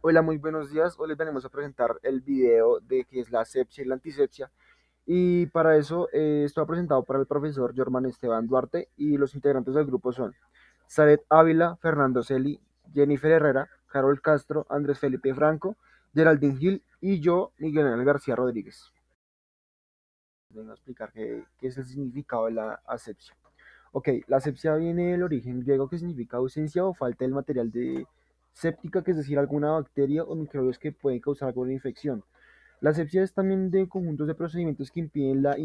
Hola, muy buenos días. Hoy les venimos a presentar el video de qué es la asepsia y la antisepsia. Y para eso está presentado para el profesor Jorman Esteban Duarte y los integrantes del grupo son Saret Ávila, Fernando Celi, Jennifer Herrera, Carol Castro, Andrés Felipe Franco, Geraldine Gil y yo, Miguel Ángel García Rodríguez. Vengo a explicar qué es el significado de la asepsia. Ok, la asepsia viene del origen griego que significa ausencia o falta del material de séptica, que es decir, alguna bacteria o microbios que pueden causar alguna infección. La asepsia es también de conjuntos de procedimientos que impiden la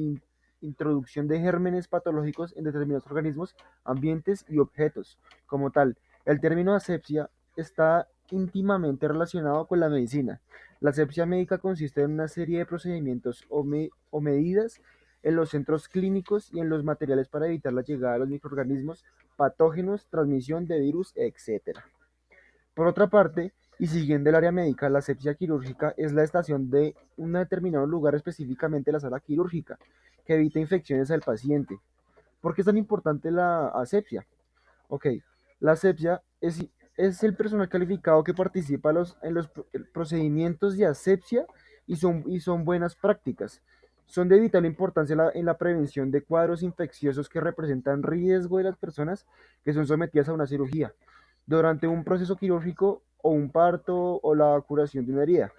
introducción de gérmenes patológicos en determinados organismos, ambientes y objetos. Como tal, el término asepsia está íntimamente relacionado con la medicina. La asepsia médica consiste en una serie de procedimientos o medidas en los centros clínicos y en los materiales para evitar la llegada de los microorganismos patógenos, transmisión de virus, etc. Por otra parte, y siguiendo el área médica, la asepsia quirúrgica es la estación de un determinado lugar, específicamente la sala quirúrgica, que evita infecciones al paciente. ¿Por qué es tan importante la asepsia? Ok, la asepsia es el personal calificado que participa en los procedimientos de asepsia y son buenas prácticas. Son de vital importancia en la prevención de cuadros infecciosos que representan riesgo de las personas que son sometidas a una cirugía, durante un proceso quirúrgico o un parto o la curación de una herida.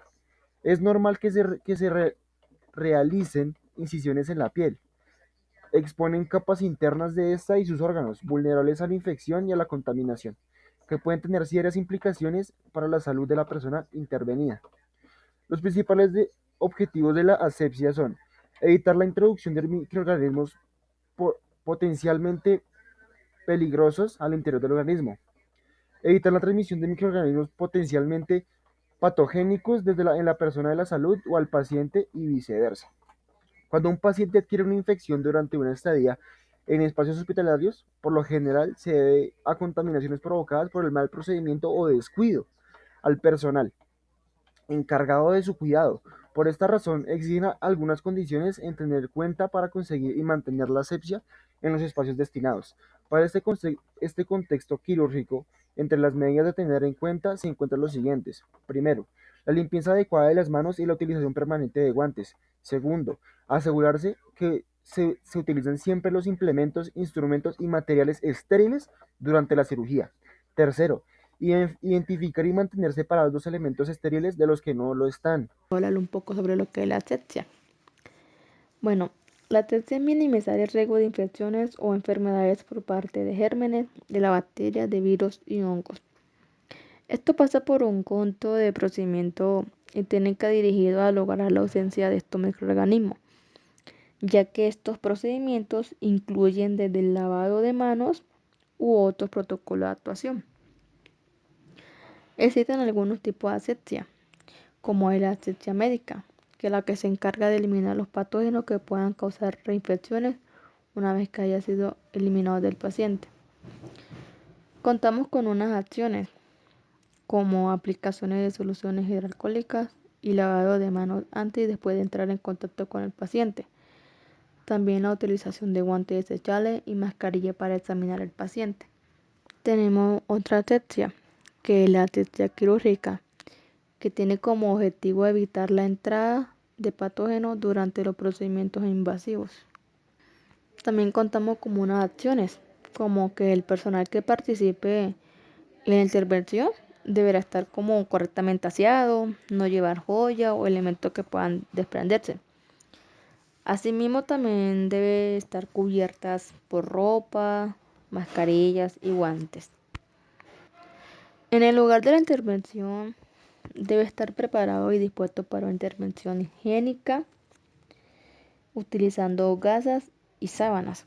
Es normal que se realicen incisiones en la piel. Exponen capas internas de esta y sus órganos, vulnerables a la infección y a la contaminación, que pueden tener serias implicaciones para la salud de la persona intervenida. Los principales objetivos de la asepsia son evitar la introducción de microorganismos potencialmente peligrosos al interior del organismo, evitar la transmisión de microorganismos potencialmente patogénicos en la persona de la salud o al paciente y viceversa. Cuando un paciente adquiere una infección durante una estadía en espacios hospitalarios, por lo general se debe a contaminaciones provocadas por el mal procedimiento o descuido al personal encargado de su cuidado. Por esta razón, exigen algunas condiciones en tener en cuenta para conseguir y mantener la asepsia en los espacios destinados. Para este contexto quirúrgico, entre las medidas de tener en cuenta se encuentran los siguientes. Primero, la limpieza adecuada de las manos y la utilización permanente de guantes. Segundo, asegurarse que se utilizan siempre los implementos, instrumentos y materiales estériles durante la cirugía. Tercero, identificar y mantener separados los elementos estériles de los que no lo están. Hablar un poco sobre lo que es la asepsia. Bueno, la asepsia es minimizar el riesgo de infecciones o enfermedades por parte de gérmenes, de la bacteria, de virus y hongos. Esto pasa por un conjunto de procedimientos y técnica dirigido a lograr la ausencia de estos microorganismos, ya que estos procedimientos incluyen desde el lavado de manos u otros protocolos de actuación. Existen algunos tipos de asepsia, como la asepsia médica, que es la que se encarga de eliminar los patógenos que puedan causar reinfecciones una vez que haya sido eliminado del paciente. Contamos con unas acciones como aplicaciones de soluciones hidroalcohólicas y lavado de manos antes y después de entrar en contacto con el paciente. También la utilización de guantes desechables y mascarilla para examinar al paciente. Tenemos otra asepsia, que es la asepsia quirúrgica, que tiene como objetivo evitar la entrada de patógenos durante los procedimientos invasivos. También contamos con unas acciones, como que el personal que participe en la intervención deberá estar como correctamente aseado, no llevar joya o elementos que puedan desprenderse. Asimismo, también debe estar cubiertas por ropa, mascarillas y guantes. En el lugar de la intervención debe estar preparado y dispuesto para una intervención higiénica, utilizando gasas y sábanas.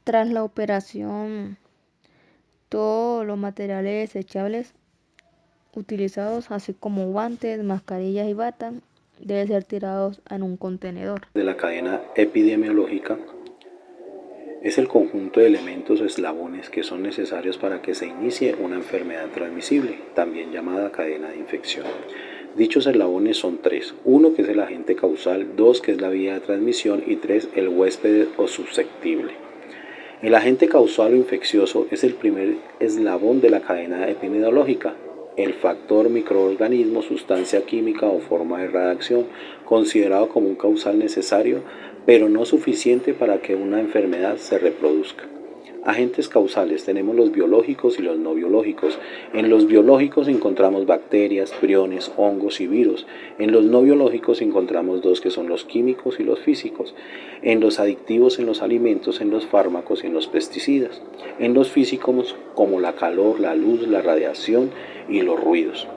Tras la operación, todos los materiales desechables utilizados, así como guantes, mascarillas y batas, deben ser tirados en un contenedor. De la cadena epidemiológica es el conjunto de elementos o eslabones que son necesarios para que se inicie una enfermedad transmisible, también llamada cadena de infección. Dichos eslabones son tres: uno, que es el agente causal; dos, que es la vía de transmisión; y tres, el huésped o susceptible. El agente causal o infeccioso es el primer eslabón de la cadena epidemiológica. el factor, microorganismo, sustancia química o forma de reacción, considerado como un causal necesario, pero no suficiente para que una enfermedad se reproduzca. Agentes causales tenemos los biológicos y los no biológicos. En los biológicos encontramos bacterias, priones, hongos y virus. En los no biológicos encontramos dos que son los químicos y los físicos. En los adictivos, en los alimentos, en los fármacos y en los pesticidas. En los físicos como la calor, la luz, la radiación y los ruidos.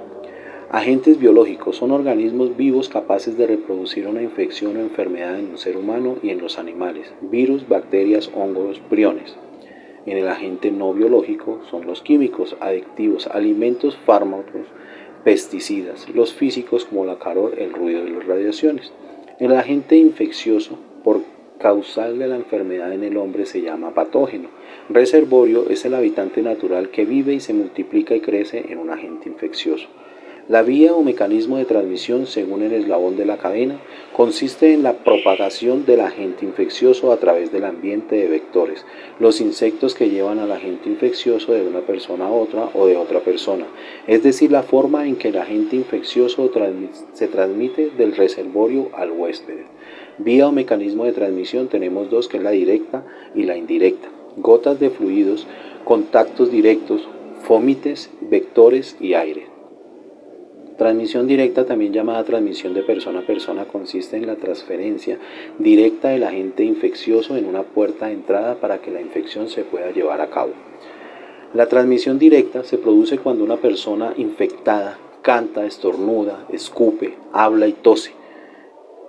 Agentes biológicos son organismos vivos capaces de reproducir una infección o enfermedad en un ser humano y en los animales. Virus, bacterias, hongos, priones. En el agente no biológico son los químicos, adictivos, alimentos, fármacos, pesticidas, los físicos como la calor, el ruido y las radiaciones. El agente infeccioso, por causal de la enfermedad en el hombre, se llama patógeno. Reservorio es el habitante natural que vive y se multiplica y crece en un agente infeccioso. La vía o mecanismo de transmisión, según el eslabón de la cadena, consiste en la propagación del agente infeccioso a través del ambiente de vectores, los insectos que llevan al agente infeccioso de una persona a otra o de otra persona, es decir, la forma en que el agente infeccioso se transmite del reservorio al huésped. Vía o mecanismo de transmisión tenemos dos, que es la directa y la indirecta. Gotas de fluidos, contactos directos, fomites, vectores y aire. Transmisión directa, también llamada transmisión de persona a persona, consiste en la transferencia directa del agente infeccioso en una puerta de entrada para que la infección se pueda llevar a cabo. La transmisión directa se produce cuando una persona infectada canta, estornuda, escupe, habla y tose.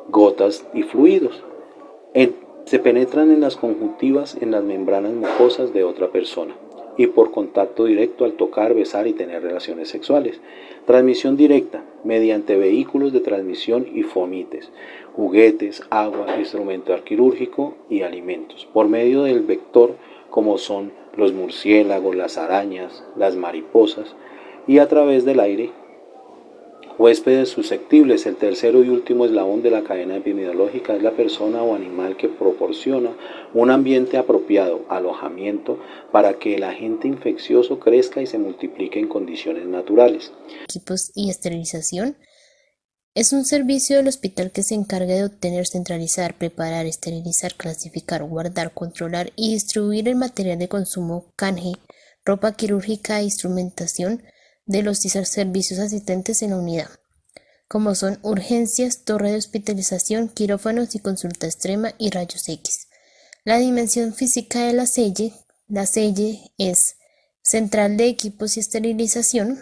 Gotas y fluidos se penetran en las conjuntivas, en las membranas mucosas de otra persona y por contacto directo al tocar, besar y tener relaciones sexuales. Transmisión directa mediante vehículos de transmisión y fomites, juguetes, agua, instrumento quirúrgico y alimentos, por medio del vector como son los murciélagos, las arañas, las mariposas, y a través del aire. Huéspedes susceptibles. El tercero y último eslabón de la cadena epidemiológica es la persona o animal que proporciona un ambiente apropiado, alojamiento, para que el agente infeccioso crezca y se multiplique en condiciones naturales. Equipos y esterilización es un servicio del hospital que se encarga de obtener, centralizar, preparar, esterilizar, clasificar, guardar, controlar y distribuir el material de consumo, canje, ropa quirúrgica e instrumentación de los servicios asistentes en la unidad, como son urgencias, torre de hospitalización, quirófanos y consulta extrema y rayos X. La dimensión física de la selle es central de equipos y esterilización.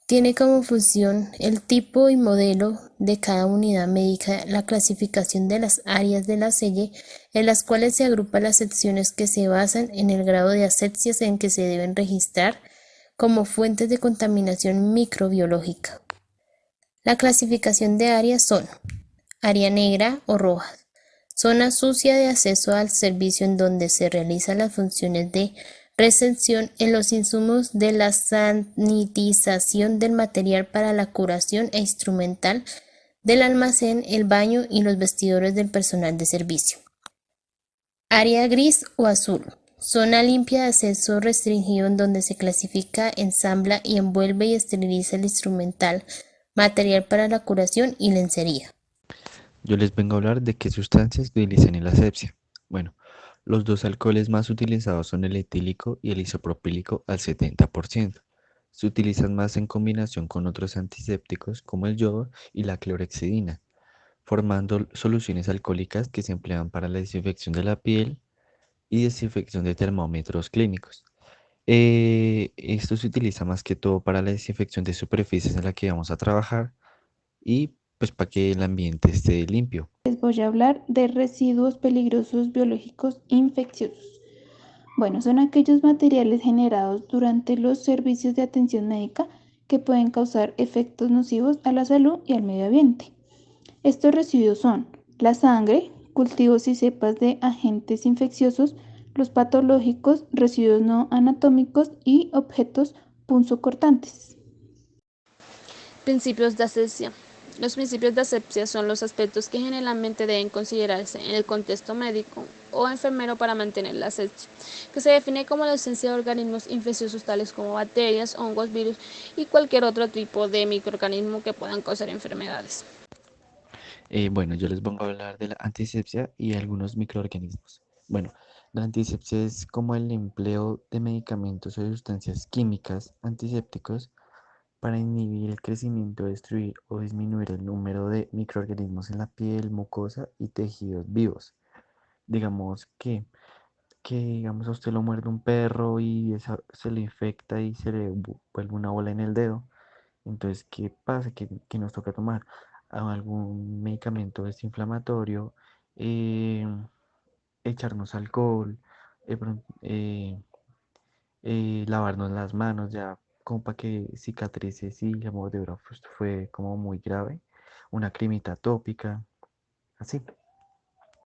Tiene como función el tipo y modelo de cada unidad médica, la clasificación de las áreas de la selle, en las cuales se agrupan las secciones que se basan en el grado de asepsias en que se deben registrar como fuentes de contaminación microbiológica. La clasificación de áreas son: área negra o roja, zona sucia de acceso al servicio en donde se realizan las funciones de recepción en los insumos, de la sanitización del material para la curación e instrumental, del almacén, el baño y los vestidores del personal de servicio. Área gris o azul, zona limpia de acceso restringido en donde se clasifica, ensambla y envuelve y esteriliza el instrumental, material para la curación y lencería. Yo les vengo a hablar de qué sustancias utilizan en la asepsia. Bueno, los dos alcoholes más utilizados son el etílico y el isopropílico al 70%. Se utilizan más en combinación con otros antisépticos como el yodo y la clorhexidina, formando soluciones alcohólicas que se emplean para la desinfección de la piel y desinfección de termómetros clínicos. Esto se utiliza más que todo para la desinfección de superficies en las que vamos a trabajar y pues para que el ambiente esté limpio. Les voy a hablar de residuos peligrosos biológicos infecciosos. Bueno, son aquellos materiales generados durante los servicios de atención médica que pueden causar efectos nocivos a la salud y al medio ambiente. Estos residuos son la sangre, cultivos y cepas de agentes infecciosos, los patológicos, residuos no anatómicos y objetos punzocortantes. Principios de asepsia. Los principios de asepsia son los aspectos que generalmente deben considerarse en el contexto médico o enfermero para mantener la asepsia, que se define como la ausencia de organismos infecciosos tales como bacterias, hongos, virus y cualquier otro tipo de microorganismo que puedan causar enfermedades. Bueno, yo les vengo a hablar de la antisepsia y algunos microorganismos. Bueno, la antisepsia es como el empleo de medicamentos o de sustancias químicas antisépticos para inhibir el crecimiento, destruir o disminuir el número de microorganismos en la piel, mucosa y tejidos vivos. Digamos digamos a usted lo muerde un perro y se le infecta y se le vuelve una bola en el dedo. Entonces, ¿qué pasa? ¿Qué nos toca tomar? Algún medicamento desinflamatorio, eh, echarnos alcohol, lavarnos las manos ya como para que cicatrices si la mordedura fue como muy grave, una cremita tópica, así.